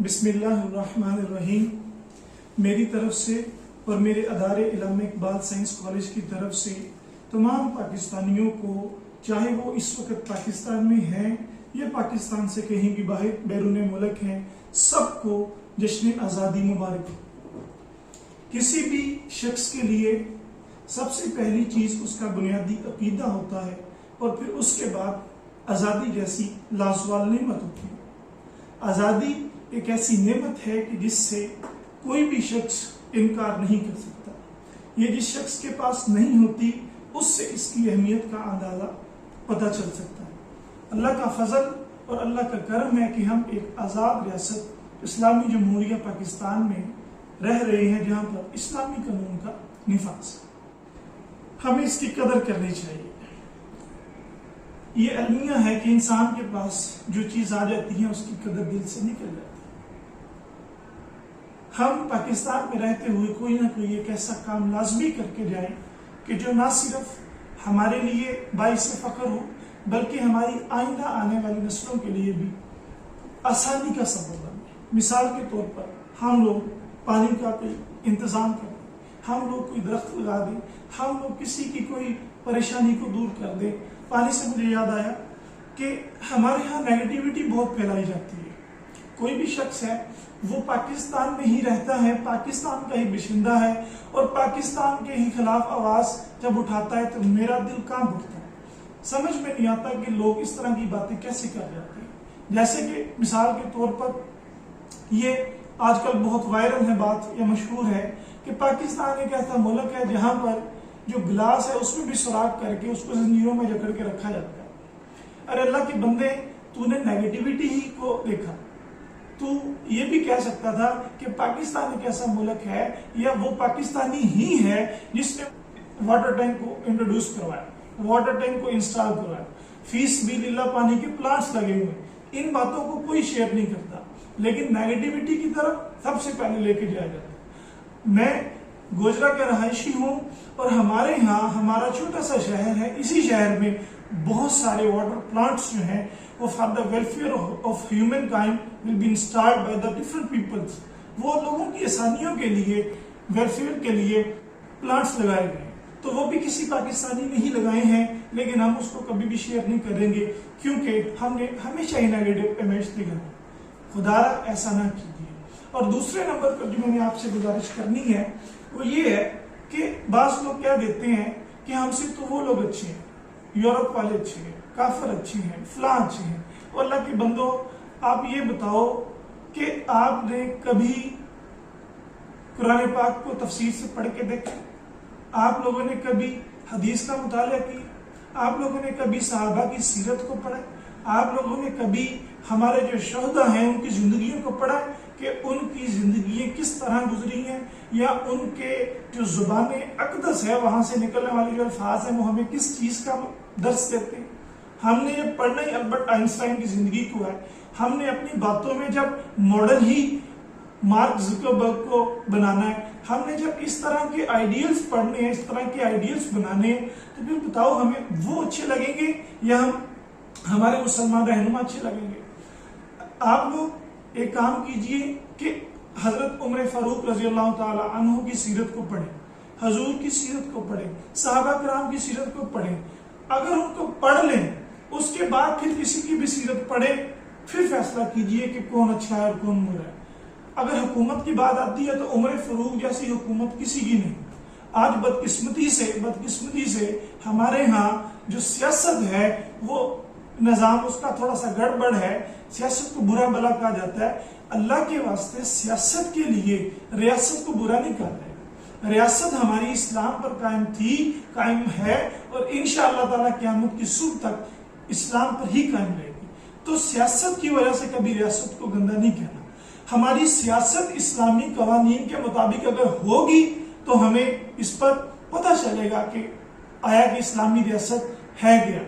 बिस्मिल्लाहिर्रहमानिर्रहीम। मेरी तरफ से और मेरे अदारे इलामा इकबाल साइंस कॉलेज की तरफ से तमाम पाकिस्तानियों को, चाहे वो इस वक्त पाकिस्तान में हैं या पाकिस्तान से कहीं भी बाहर बैरून मुल्क हैं, सबको जश्न आज़ादी मुबारक हो। किसी भी शख्स के लिए सबसे पहली चीज़ उसका बुनियादी अकीदा होता है और फिर उसके बाद आज़ादी जैसी लाजवाल नेमत होती है। आज़ादी एक ऐसी नेमत है कि जिससे कोई भी शख्स इनकार नहीं कर सकता। ये जिस शख्स के पास नहीं होती उससे इसकी अहमियत का अंदाज़ा पता चल सकता है। अल्लाह का फजल और अल्लाह का करम है कि हम एक आज़ाद रियासत इस्लामी जमहूरिया पाकिस्तान में रह रहे हैं, जहाँ पर इस्लामी कानून का निफाज। हमें इसकी कदर करनी चाहिए। ये अलमिया है कि इंसान के पास जो चीज़ आ जाती है उसकी कदर दिल से निकल जाती है। हम पाकिस्तान में रहते हुए कोई ना कोई एक ऐसा काम लाजमी करके जाएं कि जो ना सिर्फ हमारे लिए बाइस फख्र हो बल्कि हमारी आइंदा आने वाली नस्लों के लिए भी आसानी का सबब बने। मिसाल के तौर पर हम लोग पानी का कोई इंतज़ाम करें, हम लोग कोई दरख्त लगा दें, हम लोग किसी की कोई परेशानी को दूर कर दें। पानी से मुझे याद आया कि हमारे यहाँ नेगेटिविटी बहुत फैलाई जाती है। कोई भी शख्स है वो पाकिस्तान में ही रहता है, पाकिस्तान का ही बाशिंदा है और पाकिस्तान के ही खिलाफ आवाज जब उठाता है तो मेरा दिल कांप उठता है। समझ में नहीं आता कि लोग इस तरह की बातें कैसे कर जाते हैं। जैसे कि मिसाल के तौर पर ये आजकल बहुत वायरल है बात, या मशहूर है कि पाकिस्तान एक ऐसा मुल्क है जहां पर जो गिलास है उसमें भी सुराख करके उसको जंजीरों में जकड़ के रखा जाता है। अरे अल्लाह के बंदे, तूने नेगेटिविटी ही को देखा, तू ये भी कह सकता था कि पाकिस्तान एक ऐसा मुल्क है या वो पाकिस्तानी ही है जिसने वाटर टैंक को इंट्रोड्यूस करवाया, वाटर टैंक को इंस्टॉल करवाया, फीस भी लीला पानी के प्लांट्स लगे हुए। इन बातों को कोई शेयर नहीं करता, लेकिन नेगेटिविटी की तरफ सबसे पहले लेके जाया जाता है। मैं गोजरा का रहायशी हूँ और हमारे यहाँ हमारा छोटा सा शहर है, इसी शहर में बहुत सारे वाटर प्लांट्स जो हैं वो for the welfare of humankind will be installed by the different peoples. वो लोगों की आसानियों के लिए, वेलफेयर के लिए प्लांट्स लगाए गए हैं। तो वो भी किसी पाकिस्तानी ने ही लगाए हैं, लेकिन हम उसको कभी भी शेयर नहीं करेंगे क्योंकि हमने हमेशा ही नेगेटिव इमेज दिखाना। खुदारा ऐसा ना कीजिए। और दूसरे नंबर पर जो मैंने आपसे गुजारिश करनी है वो ये है कि बास लोग क्या देते हैं कि हमसे तो वो लोग अच्छे हैं, यूरोप वाले अच्छे हैं, काफिर अच्छे हैं, फलां अच्छे हैं। और अल्लाह के बंदो, आप ये बताओ कि आपने कभी कुरान पाक को तफसीर से पढ़ के देखा? आप लोगों ने कभी हदीस का मुताला किया? आप लोगों ने कभी सहाबा की सीरत को पढ़ा? आप लोगों ने कभी हमारे जो शहदा हैं उनकी जिंदगियों को पढ़ा कि उनकी जिंदगी किस तरह गुजरी हैं, या उनके जो जुबान अक़दस है वहां से निकलने वाले जो अल्फाज हैं वो हमें किस चीज का दर्स देते हैं? हमने ये पढ़ना ही अल्बर्ट आइंस्टाइन की जिंदगी को है। हमने अपनी बातों में जब मॉडल ही मार्क ज़ुकरबर्ग को बनाना है, हमने जब इस तरह के आइडियल्स पढ़ने हैं, इस तरह के आइडियल्स बनाने हैं, तो फिर बताओ हमें वो अच्छे लगेंगे या हमारे मुसलमान रहनुमा अच्छे लगेंगे? आप लोग एक काम कीजिए कि हजरत उमर फारूक रजी अल्लाह ताला अन्हु की सीरत को पढ़ें, हजूर की सीरत को पढ़ें, सहाबा कराम की सीरत को पढ़ें। अगर उनको पढ़ लें उसके बाद फिर किसी की भी सीरत पढ़े, फिर फैसला कीजिए कि कौन अच्छा है और कौन बुरा है। अगर हुकूमत की बात आती है तो उमर फारूक जैसी हुकूमत किसी की नहीं। आज बदकिस्मती से हमारे यहाँ जो सियासत है वो निजाम उसका थोड़ा सा गड़बड़ है। सियासत को बुरा भला कहा जाता है। अल्लाह के वास्ते सियासत के लिए रियासत को बुरा नहीं कहा जाएगा। रियासत हमारी इस्लाम पर कायम थी, कायम है और इंशाअल्लाह ताला क़यामत की सुबह तक इस्लाम पर ही कायम रहेगी। तो सियासत की वजह से कभी रियासत को गंदा नहीं कहना। हमारी सियासत इस्लामी कवानीन के मुताबिक अगर होगी तो हमें इस पर पता चलेगा कि आया कि इस्लामी रियासत है क्या।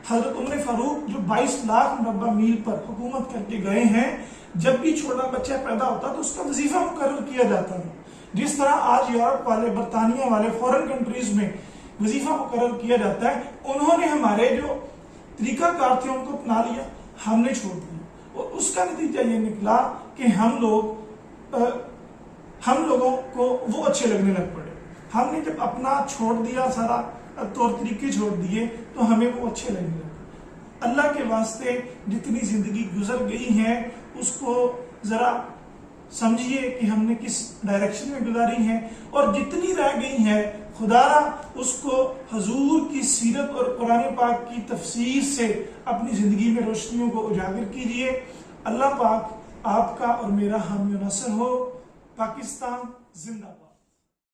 हजरत उमर फारूक जो 22 लाख मुरब्बा मील पर हुकूमत करके गए हैं, जब भी छोटा बच्चा पैदा होता तो उसका वजीफा मुकर्रर किया जाता था। जिस तरह आज यूरोप वाले, बरतानिया वाले, फॉरेन कंट्रीज में वजीफा मुकर्रर किया जाता है, उन्होंने हमारे जो तरीकाकार थे उनको अपना लिया, हमने छोड़ दिया। اور اس کا نتیجہ یہ نکلا کہ ہم لوگوں کو وہ اچھے لگنے لگ پڑے. ہم نے جب اپنا چھوڑ دیا، سارا طور طریقے چھوڑ دیے، تو ہمیں وہ اچھے لگنے لگے. اللہ کے واسطے جتنی زندگی گزر گئی ہے اس کو ذرا سمجھیے کہ ہم نے کس ڈائریکشن میں گزاری ہے، اور جتنی رہ گئی ہے خدا را اس کو حضور کی سیرت اور قرآن پاک کی تفسیر سے اپنی زندگی میں روشنیوں کو اجاگر کیجئے. اللہ پاک آپ کا اور میرا حامی و ناصر ہو. پاکستان زندہ باد.